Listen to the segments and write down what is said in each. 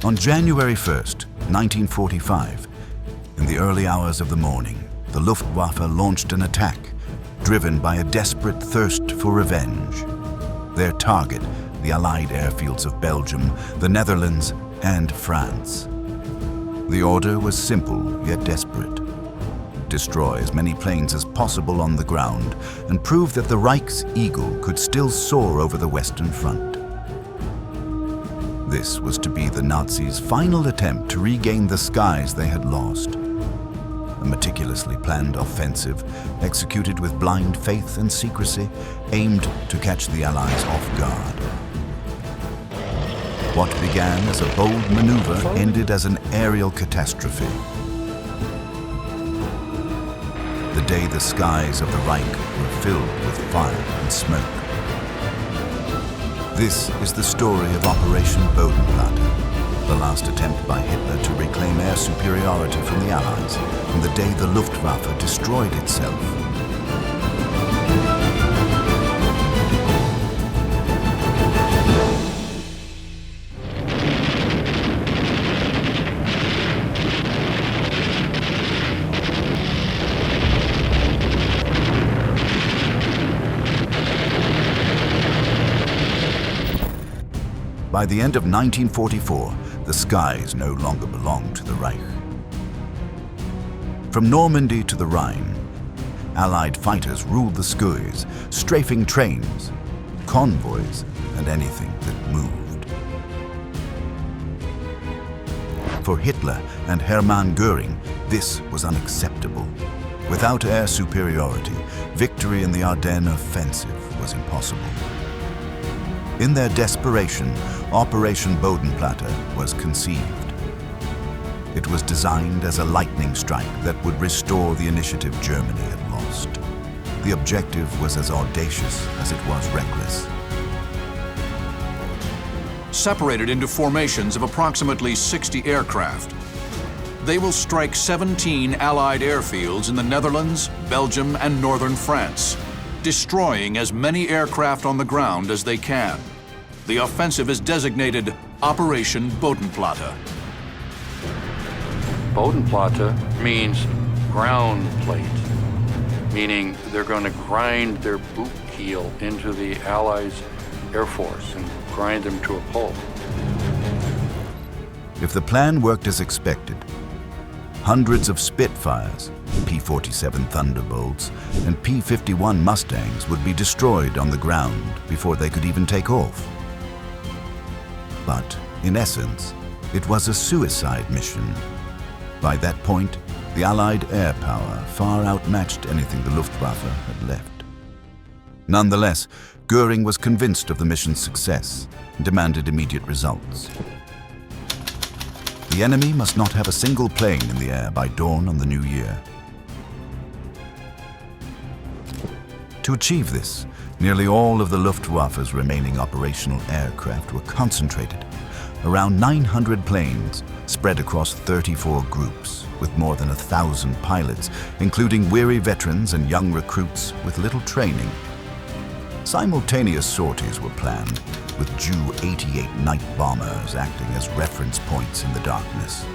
On January 1st, 1945, in the early hours of the morning, the Luftwaffe launched an attack, driven by a desperate thirst for revenge. Their target, the Allied airfields of Belgium, the Netherlands, and France. The order was simple yet desperate. Destroy as many planes as possible on the ground and prove that the Reich's eagle could still soar over the Western Front. This was to be the Nazis' final attempt to regain the skies they had lost. A meticulously planned offensive, executed with blind faith and secrecy, aimed to catch the Allies off guard. What began as a bold maneuver ended as an aerial catastrophe. The day the skies of the Reich were filled with fire and smoke. This is the story of Operation Bodenplatte, the last attempt by Hitler to reclaim air superiority from the Allies, and the day the Luftwaffe destroyed itself. By the end of 1944, the skies no longer belonged to the Reich. From Normandy to the Rhine, Allied fighters ruled the skies, strafing trains, convoys, and anything that moved. For Hitler and Hermann Göring, this was unacceptable. Without air superiority, victory in the Ardennes offensive was impossible. In their desperation, Operation Bodenplatte was conceived. It was designed as a lightning strike that would restore the initiative Germany had lost. The objective was as audacious as it was reckless. Separated into formations of approximately 60 aircraft, they will strike 17 Allied airfields in the Netherlands, Belgium, and northern France, destroying as many aircraft on the ground as they can. The offensive is designated Operation Bodenplatte. Bodenplatte means ground plate, meaning they're going to grind their boot heel into the Allies' Air Force and grind them to a pulp. If the plan worked as expected, hundreds of Spitfires, P-47 Thunderbolts, and P-51 Mustangs would be destroyed on the ground before they could even take off. But, in essence, it was a suicide mission. By that point, the Allied air power far outmatched anything the Luftwaffe had left. Nonetheless, Göring was convinced of the mission's success and demanded immediate results. The enemy must not have a single plane in the air by dawn on the new year. To achieve this, nearly all of the Luftwaffe's remaining operational aircraft were concentrated. Around 900 planes spread across 34 groups, with more than 1,000 pilots, including weary veterans and young recruits with little training. Simultaneous sorties were planned, with Ju-88 night bombers acting as reference points in the darkness.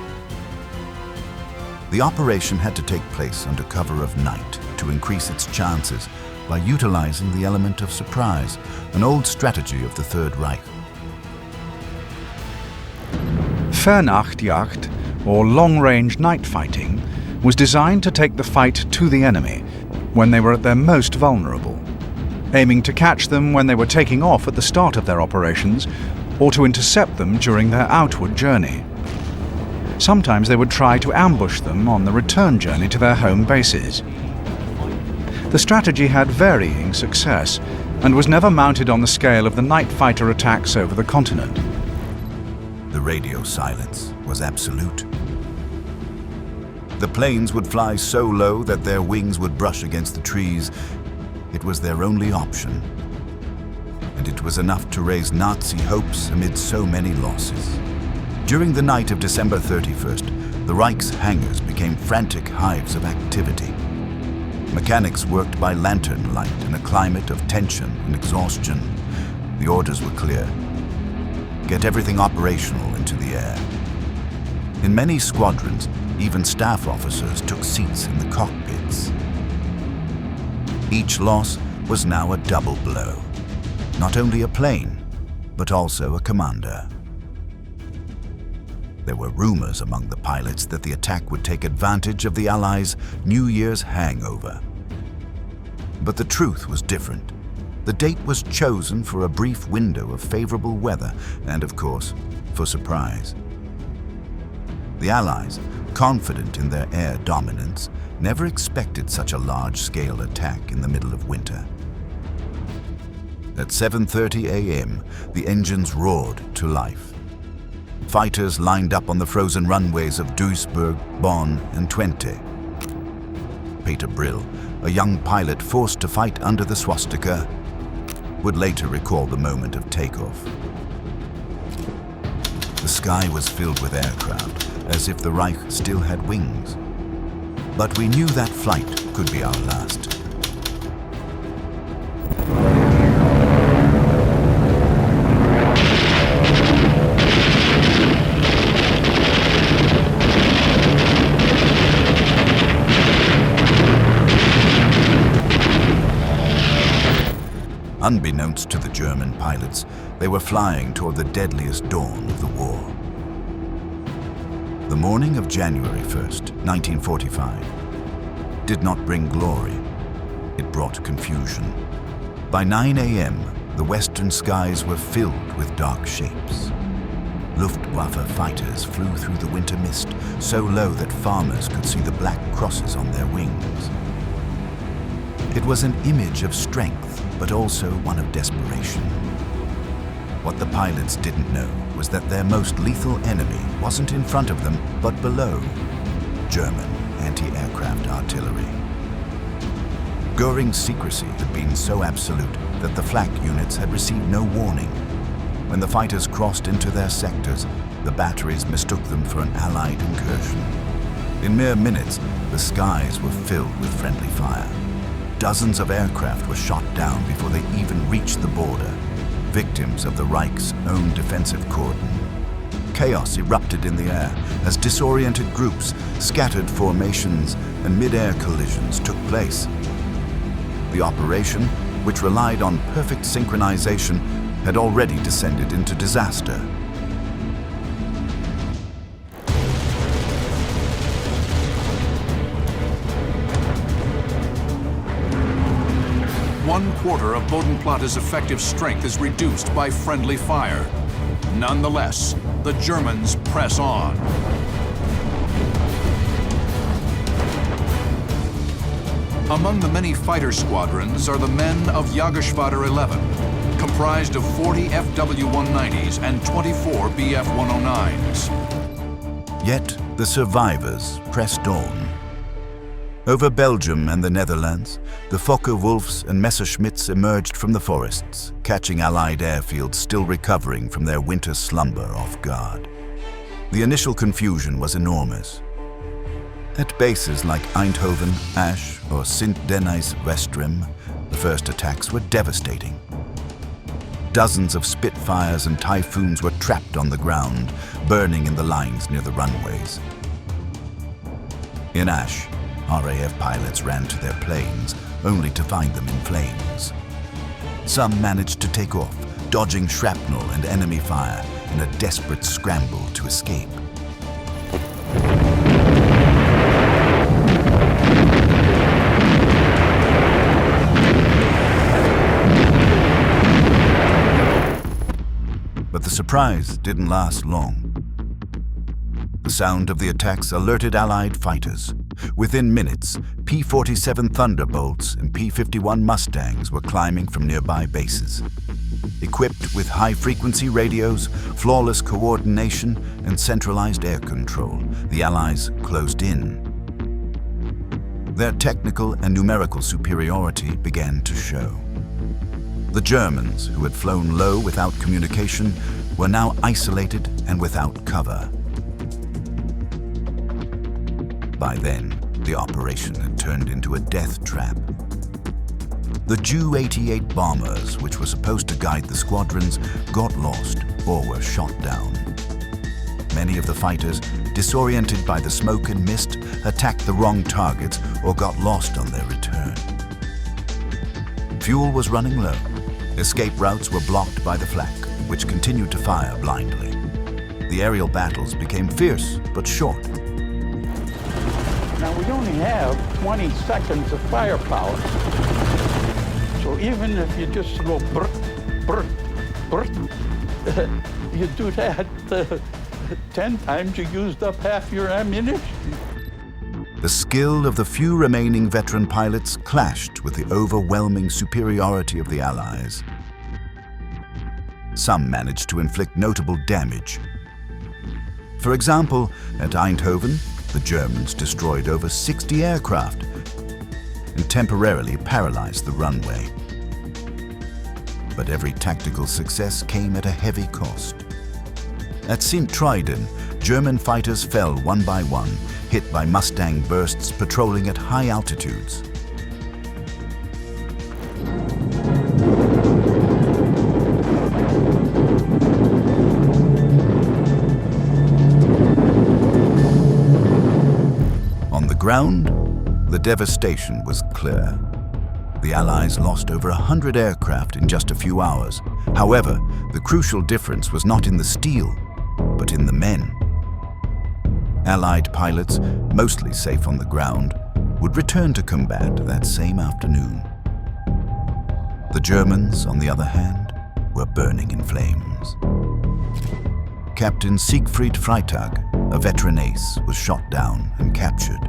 The operation had to take place under cover of night to increase its chances by utilizing the element of surprise, an old strategy of the Third Reich. Vernachtjagd, or long-range night fighting, was designed to take the fight to the enemy when they were at their most vulnerable, aiming to catch them when they were taking off at the start of their operations or to intercept them during their outward journey. Sometimes they would try to ambush them on the return journey to their home bases. The strategy had varying success and was never mounted on the scale of the night fighter attacks over the continent. The radio silence was absolute. The planes would fly so low that their wings would brush against the trees. It was their only option. And it was enough to raise Nazi hopes amid so many losses. During the night of December 31st, the Reich's hangars became frantic hives of activity. Mechanics worked by lantern light in a climate of tension and exhaustion. The orders were clear. Get everything operational into the air. In many squadrons, even staff officers took seats in the cockpits. Each loss was now a double blow. Not only a plane, but also a commander. There were rumors among the pilots that the attack would take advantage of the Allies' New Year's hangover. But the truth was different. The date was chosen for a brief window of favorable weather and, of course, for surprise. The Allies, confident in their air dominance, never expected such a large-scale attack in the middle of winter. At 7:30 a.m., the engines roared to life. Fighters lined up on the frozen runways of Duisburg, Bonn, and Twente. Peter Brill, a young pilot forced to fight under the swastika, would later recall the moment of takeoff. The sky was filled with aircraft, as if the Reich still had wings. But we knew that flight could be our last. Unbeknownst to the German pilots, they were flying toward the deadliest dawn of the war. The morning of January 1st, 1945, did not bring glory. It brought confusion. By 9 a.m., the western skies were filled with dark shapes. Luftwaffe fighters flew through the winter mist so low that farmers could see the black crosses on their wings. It was an image of strength, but also one of desperation. What the pilots didn't know was that their most lethal enemy wasn't in front of them, but below. German anti-aircraft artillery. Goering's secrecy had been so absolute that the flak units had received no warning. When the fighters crossed into their sectors, the batteries mistook them for an Allied incursion. In mere minutes, the skies were filled with friendly fire. Dozens of aircraft were shot down before they even reached the border, victims of the Reich's own defensive cordon. Chaos erupted in the air as disoriented groups, scattered formations, and mid-air collisions took place. The operation, which relied on perfect synchronization, had already descended into disaster. One quarter of Bodenplatte's effective strength is reduced by friendly fire. Nonetheless, the Germans press on. Among the many fighter squadrons are the men of Jagerschwader 11, comprised of 40 FW-190s and 24 Bf-109s. Yet the survivors pressed on. Over Belgium and the Netherlands, the Focke-Wulfs and Messerschmitts emerged from the forests, catching Allied airfields still recovering from their winter slumber off guard. The initial confusion was enormous. At bases like Eindhoven, Asch, or Sint-Denys-Westrim, the first attacks were devastating. Dozens of Spitfires and Typhoons were trapped on the ground, burning in the lines near the runways. In Asch, RAF pilots ran to their planes, only to find them in flames. Some managed to take off, dodging shrapnel and enemy fire in a desperate scramble to escape. But the surprise didn't last long. The sound of the attacks alerted Allied fighters. Within minutes, P-47 Thunderbolts and P-51 Mustangs were climbing from nearby bases. Equipped with high-frequency radios, flawless coordination, and centralized air control, the Allies closed in. Their technical and numerical superiority began to show. The Germans, who had flown low without communication, were now isolated and without cover. By then, the operation had turned into a death trap. The Ju-88 bombers, which were supposed to guide the squadrons, got lost or were shot down. Many of the fighters disoriented by the smoke and mist, attacked the wrong targets or got lost on their return. Fuel was running low. Escape routes were blocked by the flak, which continued to fire blindly. The aerial battles became fierce but short. Now, we only have 20 seconds of firepower. So even if you just go brr, brr, brr, you do that 10 times, you used up half your ammunition. The skill of the few remaining veteran pilots clashed with the overwhelming superiority of the Allies. Some managed to inflict notable damage. For example, at Eindhoven, the Germans destroyed over 60 aircraft and temporarily paralyzed the runway. But every tactical success came at a heavy cost. At Sint-Truiden, German fighters fell one by one, hit by Mustang bursts patrolling at high altitudes. On the ground, the devastation was clear. The Allies lost over 100 aircraft in just a few hours. However, the crucial difference was not in the steel, but in the men. Allied pilots, mostly safe on the ground, would return to combat that same afternoon. The Germans, on the other hand, were burning in flames. Captain Siegfried Freytag, a veteran ace, was shot down and captured.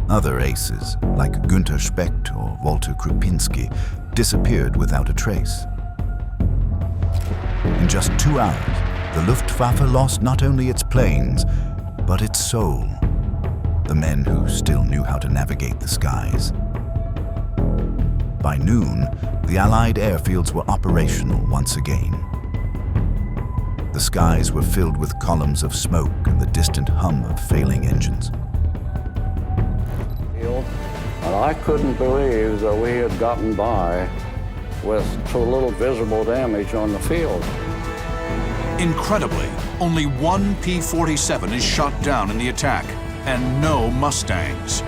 Other aces, like Günther Specht or Walter Krupinski, disappeared without a trace. In just 2 hours, the Luftwaffe lost not only its planes, but its soul, the men who still knew how to navigate the skies. By noon, the Allied airfields were operational once again. The skies were filled with columns of smoke and the distant hum of failing engines. And I couldn't believe that we had gotten by with so little visible damage on the field. Incredibly, only one P-47 is shot down in the attack, and no Mustangs.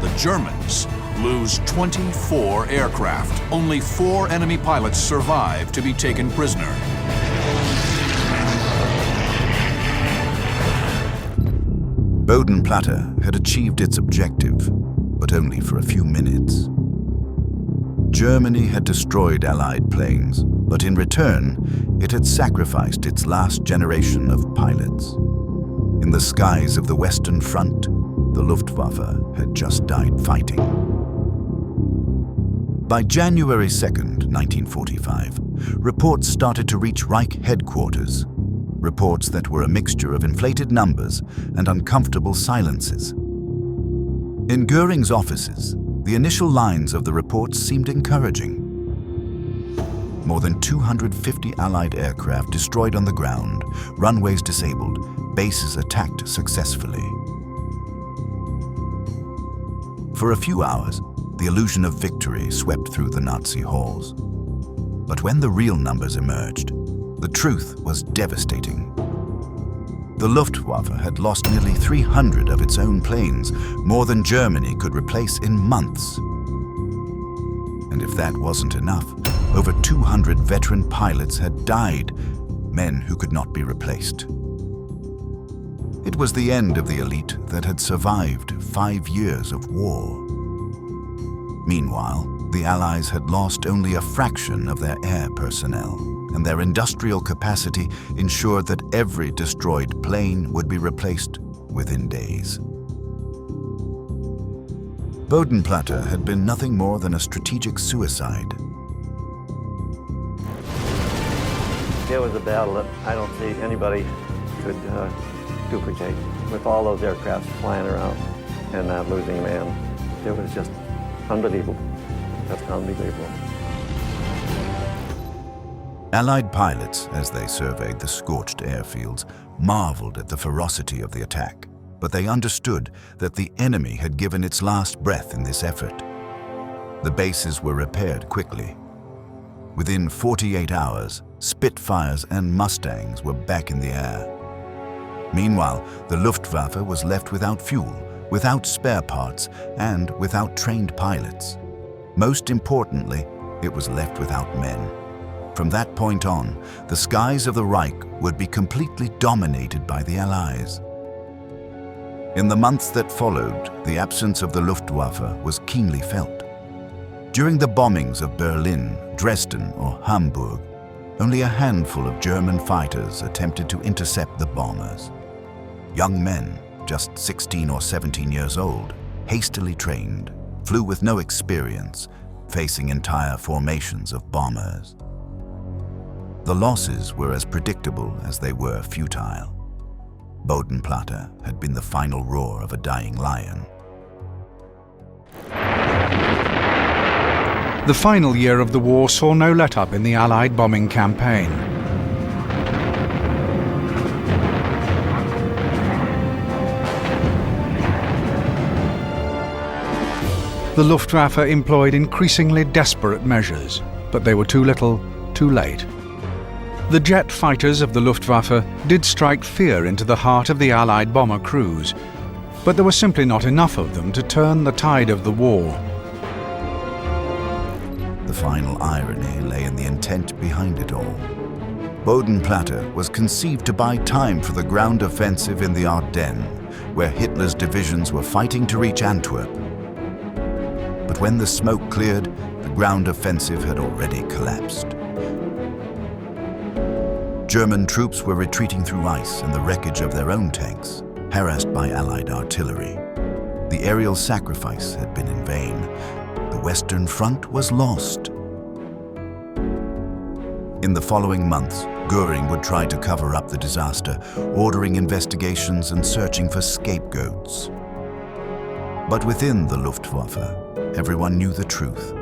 The Germans lose 24 aircraft. Only 4 enemy pilots survive to be taken prisoner. Bodenplatte had achieved its objective, but only for a few minutes. Germany had destroyed Allied planes, but in return, it had sacrificed its last generation of pilots. In the skies of the Western Front, the Luftwaffe had just died fighting. By January 2nd, 1945, reports started to reach Reich headquarters. Reports that were a mixture of inflated numbers and uncomfortable silences. In Goering's offices, the initial lines of the reports seemed encouraging. More than 250 Allied aircraft destroyed on the ground, runways disabled, bases attacked successfully. For a few hours, the illusion of victory swept through the Nazi halls. But when the real numbers emerged, the truth was devastating. The Luftwaffe had lost nearly 300 of its own planes, more than Germany could replace in months. And if that wasn't enough, over 200 veteran pilots had died, men who could not be replaced. It was the end of the elite that had survived 5 years of war. Meanwhile, the Allies had lost only a fraction of their air personnel, and their industrial capacity ensured that every destroyed plane would be replaced within days. Bodenplatte had been nothing more than a strategic suicide. It was a battle that I don't see anybody could duplicate, with all those aircraft flying around and not losing a man. It was just unbelievable, just unbelievable. Allied pilots, as they surveyed the scorched airfields, marveled at the ferocity of the attack, but they understood that the enemy had given its last breath in this effort. The bases were repaired quickly. Within 48 hours, Spitfires and Mustangs were back in the air. Meanwhile, the Luftwaffe was left without fuel, without spare parts, and without trained pilots. Most importantly, it was left without men. From that point on, the skies of the Reich would be completely dominated by the Allies. In the months that followed, the absence of the Luftwaffe was keenly felt. During the bombings of Berlin, Dresden, or Hamburg, only a handful of German fighters attempted to intercept the bombers. Young men, just 16 or 17 years old, hastily trained, flew with no experience, facing entire formations of bombers. The losses were as predictable as they were futile. Bodenplatte had been the final roar of a dying lion. The final year of the war saw no let-up in the Allied bombing campaign. The Luftwaffe employed increasingly desperate measures, but they were too little, too late. The jet fighters of the Luftwaffe did strike fear into the heart of the Allied bomber crews, but there were simply not enough of them to turn the tide of the war. The final irony lay in the intent behind it all. Bodenplatte was conceived to buy time for the ground offensive in the Ardennes, where Hitler's divisions were fighting to reach Antwerp. But when the smoke cleared, the ground offensive had already collapsed. German troops were retreating through ice and the wreckage of their own tanks, harassed by Allied artillery. The aerial sacrifice had been in vain. The Western Front was lost. In the following months, Göring would try to cover up the disaster, ordering investigations and searching for scapegoats. But within the Luftwaffe, everyone knew the truth.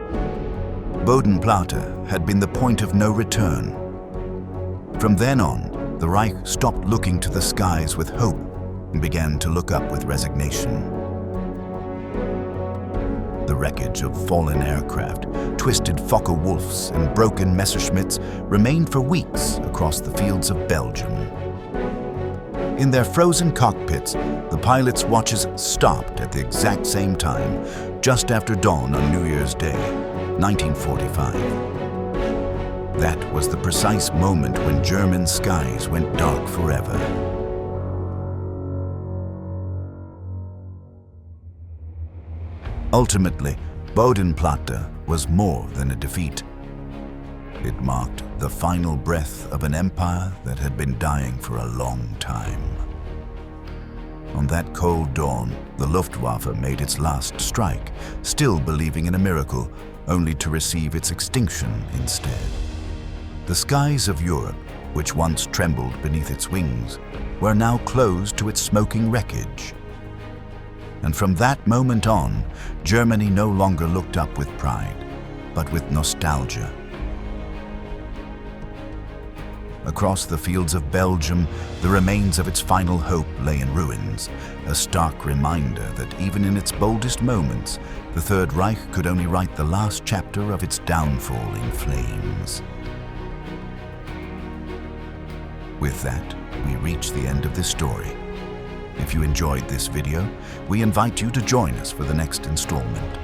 Bodenplatte had been the point of no return. From then on, the Reich stopped looking to the skies with hope and began to look up with resignation. The wreckage of fallen aircraft, twisted Focke-Wulfs and broken Messerschmitts remained for weeks across the fields of Belgium. In their frozen cockpits, the pilots' watches stopped at the exact same time, just after dawn on New Year's Day, 1945. That was the precise moment when German skies went dark forever. Ultimately, Bodenplatte was more than a defeat. It marked the final breath of an empire that had been dying for a long time. On that cold dawn, the Luftwaffe made its last strike, still believing in a miracle, only to receive its extinction instead. The skies of Europe, which once trembled beneath its wings, were now closed to its smoking wreckage. And from that moment on, Germany no longer looked up with pride, but with nostalgia. Across the fields of Belgium, the remains of its final hope lay in ruins, a stark reminder that even in its boldest moments, the Third Reich could only write the last chapter of its downfall in flames. With that, we reach the end of this story. If you enjoyed this video, we invite you to join us for the next installment.